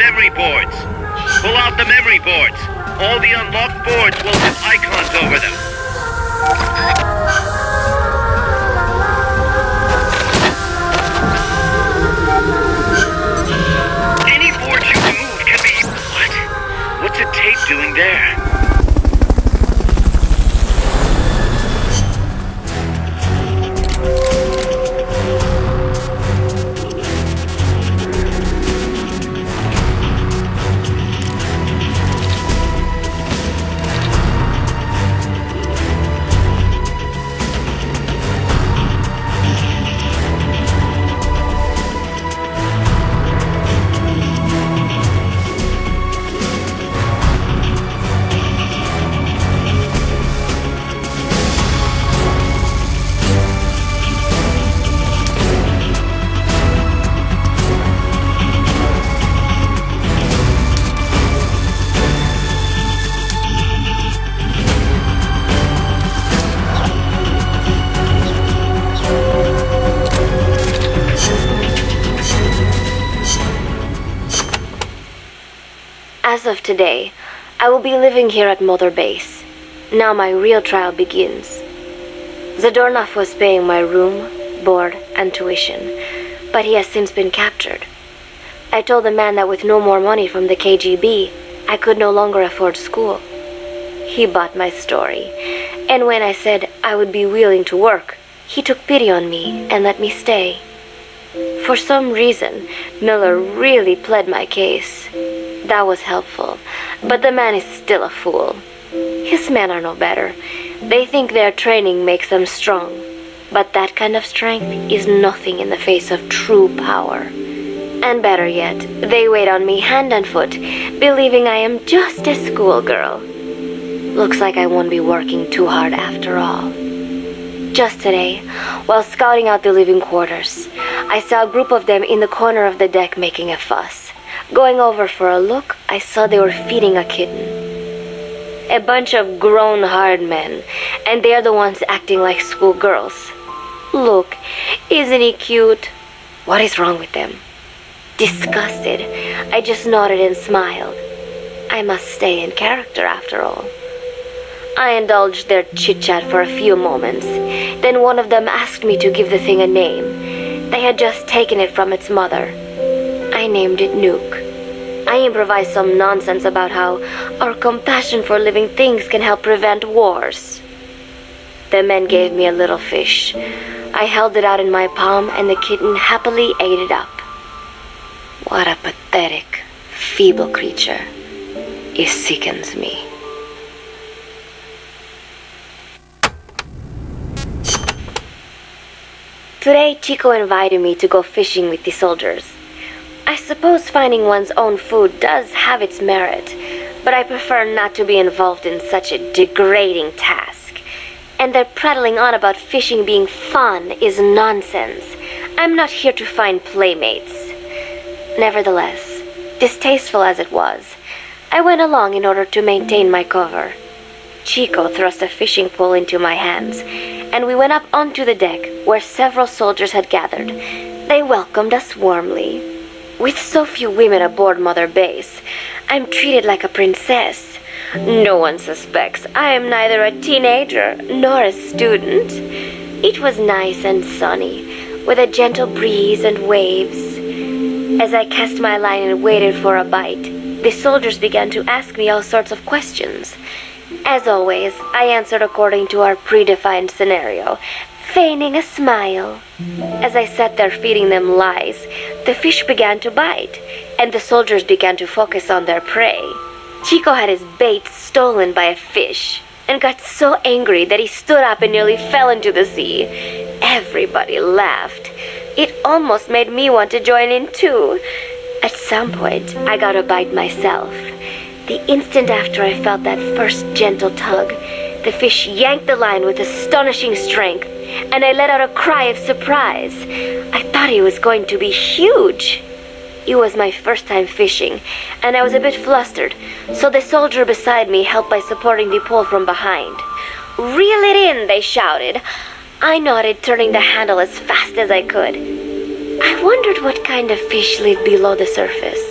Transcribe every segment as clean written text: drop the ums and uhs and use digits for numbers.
memory boards. Pull out the memory boards. All the unlocked boards will have icons over them. Any board you remove can be... What? What's a tape doing there? As of today, I will be living here at Mother Base. Now my real trial begins. Zadornov was paying my room, board, and tuition, but he has since been captured. I told the man that with no more money from the KGB, I could no longer afford school. He bought my story, and when I said I would be willing to work, he took pity on me and let me stay. For some reason, Miller really pled my case. That was helpful, but the man is still a fool. His men are no better. They think their training makes them strong, but that kind of strength is nothing in the face of true power. And better yet, they wait on me hand and foot, believing I am just a schoolgirl. Looks like I won't be working too hard after all. Just today, while scouting out the living quarters, I saw a group of them in the corner of the deck making a fuss. Going over for a look, I saw they were feeding a kitten. A bunch of grown hard men, and they're the ones acting like schoolgirls. Look, isn't he cute? What is wrong with them? Disgusted, I just nodded and smiled. I must stay in character after all. I indulged their chit-chat for a few moments. Then one of them asked me to give the thing a name. They had just taken it from its mother. I named it Nuke. I improvised some nonsense about how our compassion for living things can help prevent wars. The men gave me a little fish. I held it out in my palm and the kitten happily ate it up. What a pathetic, feeble creature. It sickens me. Today, Chico invited me to go fishing with the soldiers. I suppose finding one's own food does have its merit, but I prefer not to be involved in such a degrading task. And their prattling on about fishing being fun is nonsense. I'm not here to find playmates. Nevertheless, distasteful as it was, I went along in order to maintain my cover. Chico thrust a fishing pole into my hands, and we went up onto the deck where several soldiers had gathered. They welcomed us warmly. With so few women aboard Mother Base, I'm treated like a princess. No one suspects I am neither a teenager nor a student. It was nice and sunny, with a gentle breeze and waves. As I cast my line and waited for a bite, the soldiers began to ask me all sorts of questions. As always, I answered according to our predefined scenario, feigning a smile. As I sat there feeding them lies, the fish began to bite, and the soldiers began to focus on their prey. Chico had his bait stolen by a fish, and got so angry that he stood up and nearly fell into the sea. Everybody laughed. It almost made me want to join in too. At some point, I got a bite myself. The instant after I felt that first gentle tug, the fish yanked the line with astonishing strength, and I let out a cry of surprise. I thought he was going to be huge. It was my first time fishing, and I was a bit flustered, so the soldier beside me helped by supporting the pole from behind. "Reel it in," they shouted. I nodded, turning the handle as fast as I could. I wondered what kind of fish lived below the surface.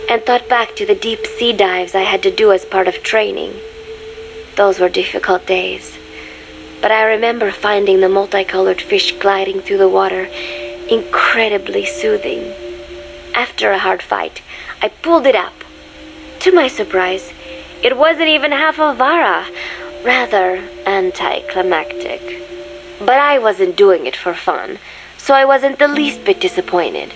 and thought back to the deep sea dives I had to do as part of training. Those were difficult days, but I remember finding the multicolored fish gliding through the water incredibly soothing. After a hard fight, I pulled it up. To my surprise, it wasn't even half a vara, rather anticlimactic. But I wasn't doing it for fun, so I wasn't the least bit disappointed.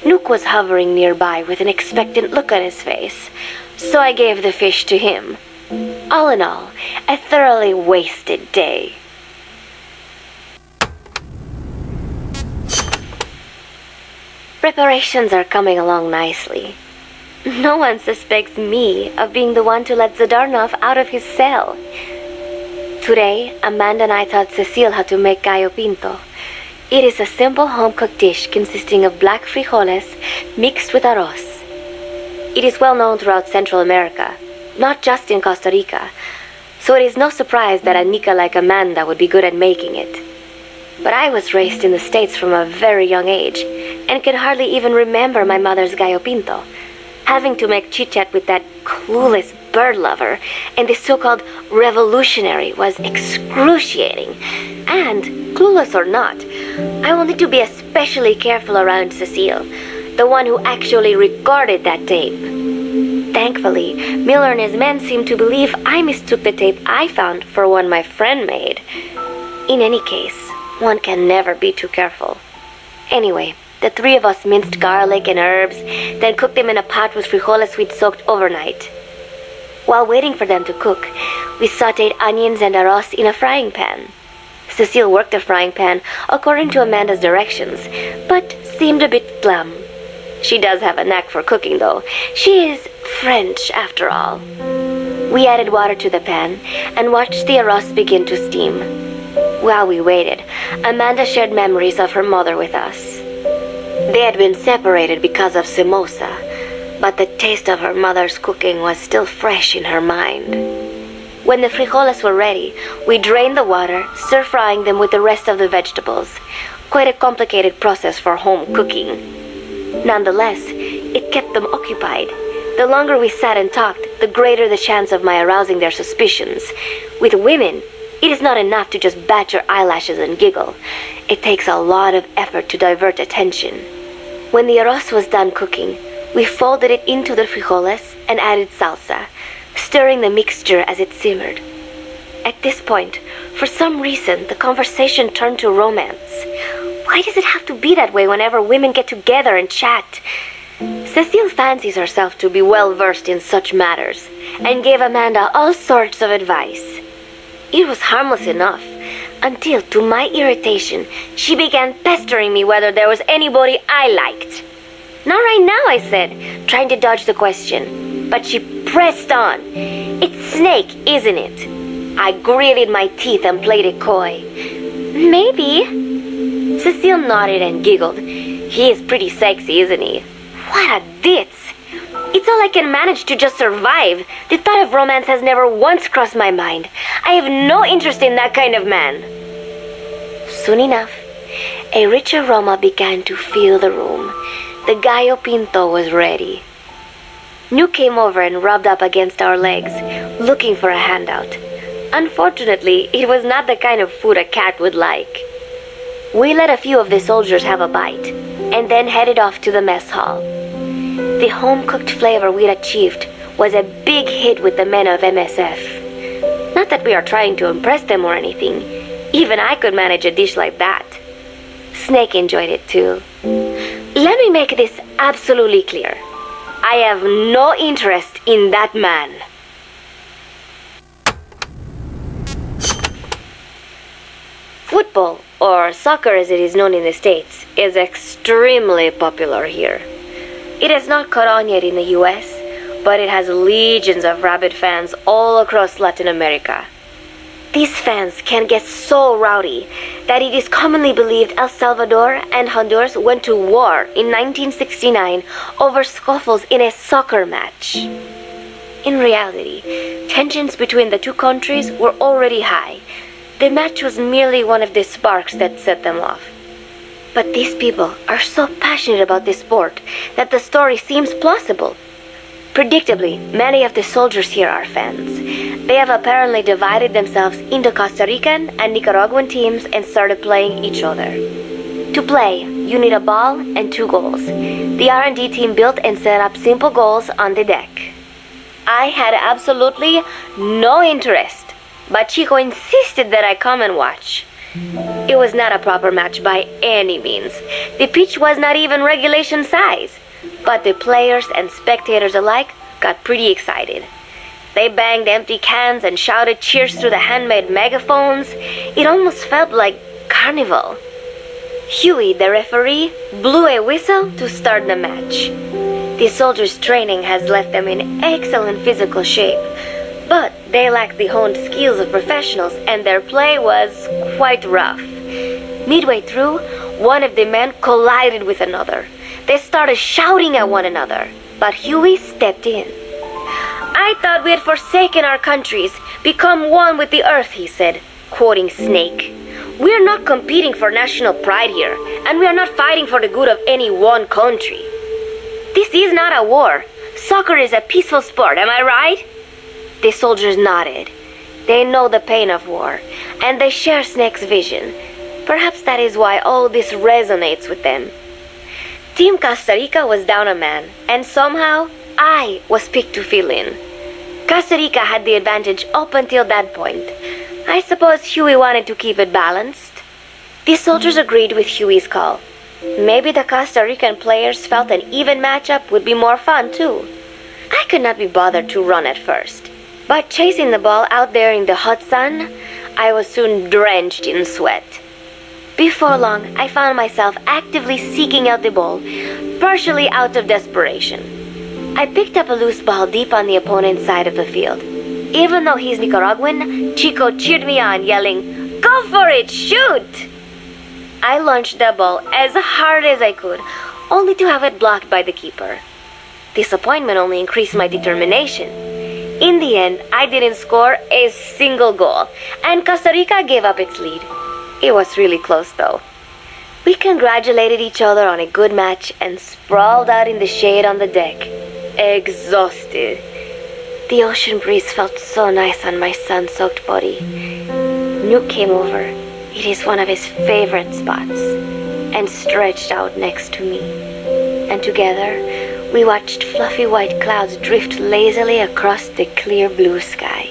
Nook was hovering nearby with an expectant look on his face, so I gave the fish to him. All in all, a thoroughly wasted day. Preparations are coming along nicely. No one suspects me of being the one to let Zadarnov out of his cell. Today, Amanda and I taught Cecile how to make gallo pinto. It is a simple home-cooked dish consisting of black frijoles mixed with arroz. It is well known throughout Central America, not just in Costa Rica, so it is no surprise that a Nica like Amanda would be good at making it. But I was raised in the States from a very young age, and can hardly even remember my mother's gallo pinto. Having to make chit-chat with that clueless bird lover and the so-called revolutionary was excruciating. And, clueless or not, I will need to be especially careful around Cecile, the one who actually recorded that tape. Thankfully, Miller and his men seemed to believe I mistook the tape I found for one my friend made. In any case, one can never be too careful. Anyway, the three of us minced garlic and herbs, then cooked them in a pot with frijoles we'd soaked overnight. While waiting for them to cook, we sautéed onions and arroz in a frying pan. Cecile worked the frying pan according to Amanda's directions, but seemed a bit glum. She does have a knack for cooking, though. She is French, after all. We added water to the pan and watched the arroz begin to steam. While we waited, Amanda shared memories of her mother with us. They had been separated because of Simosa, but the taste of her mother's cooking was still fresh in her mind. When the frijoles were ready, we drained the water, stir-frying them with the rest of the vegetables. Quite a complicated process for home cooking. Nonetheless, it kept them occupied. The longer we sat and talked, the greater the chance of my arousing their suspicions. With women, it is not enough to just bat your eyelashes and giggle. It takes a lot of effort to divert attention. When the arroz was done cooking, we folded it into the frijoles and added salsa, stirring the mixture as it simmered. At this point, for some reason, the conversation turned to romance. Why does it have to be that way whenever women get together and chat? Cecile fancies herself to be well-versed in such matters, and gave Amanda all sorts of advice. It was harmless enough, until, to my irritation, she began pestering me whether there was anybody I liked. Not right now, I said, trying to dodge the question. But she pressed on. It's Snake, isn't it? I gritted my teeth and played it coy. Maybe. Cecile nodded and giggled. He is pretty sexy, isn't he? What a ditz! It's all I can manage to just survive. The thought of romance has never once crossed my mind. I have no interest in that kind of man. Soon enough, a rich aroma began to fill the room. The gallo pinto was ready. New came over and rubbed up against our legs, looking for a handout. Unfortunately, it was not the kind of food a cat would like. We let a few of the soldiers have a bite, and then headed off to the mess hall. The home-cooked flavor we'd achieved was a big hit with the men of MSF. Not that we are trying to impress them or anything. Even I could manage a dish like that. Snake enjoyed it too. Let me make this absolutely clear. I have no interest in that man. Football, or soccer as it is known in the States, is extremely popular here. It has not caught on yet in the US, but it has legions of rabid fans all across Latin America. These fans can get so rowdy that it is commonly believed El Salvador and Honduras went to war in 1969 over scuffles in a soccer match. In reality, tensions between the two countries were already high. The match was merely one of the sparks that set them off. But these people are so passionate about this sport that the story seems plausible. Predictably, many of the soldiers here are fans. They have apparently divided themselves into Costa Rican and Nicaraguan teams and started playing each other. To play, you need a ball and 2 goals. The R&D team built and set up simple goals on the deck. I had absolutely no interest, but Chico insisted that I come and watch. It was not a proper match by any means. The pitch was not even regulation size, but the players and spectators alike got pretty excited. They banged empty cans and shouted cheers through the handmade megaphones. It almost felt like carnival. Huey, the referee, blew a whistle to start the match. The soldiers' training has left them in excellent physical shape, but they lacked the honed skills of professionals and their play was quite rough. Midway through, one of the men collided with another. They started shouting at one another, but Huey stepped in. "I thought we had forsaken our countries, become one with the earth," he said, quoting Snake. "We're not competing for national pride here, and we are not fighting for the good of any one country. This is not a war. Soccer is a peaceful sport, am I right?" The soldiers nodded. They know the pain of war, and they share Snake's vision. Perhaps that is why all this resonates with them. Team Costa Rica was down a man, and somehow I was picked to fill in. Costa Rica had the advantage up until that point. I suppose Huey wanted to keep it balanced. The soldiers agreed with Huey's call. Maybe the Costa Rican players felt an even matchup would be more fun too. I could not be bothered to run at first, but chasing the ball out there in the hot sun, I was soon drenched in sweat. Before long, I found myself actively seeking out the ball, partially out of desperation. I picked up a loose ball deep on the opponent's side of the field. Even though he's Nicaraguan, Chico cheered me on, yelling, "Go for it, shoot!" I launched the ball as hard as I could, only to have it blocked by the keeper. Disappointment only increased my determination. In the end, I didn't score a single goal, and Costa Rica gave up its lead. It was really close though. We congratulated each other on a good match and sprawled out in the shade on the deck, exhausted. The ocean breeze felt so nice on my sun-soaked body. Nuke came over. It is one of his favorite spots, and stretched out next to me. And together, we watched fluffy white clouds drift lazily across the clear blue sky.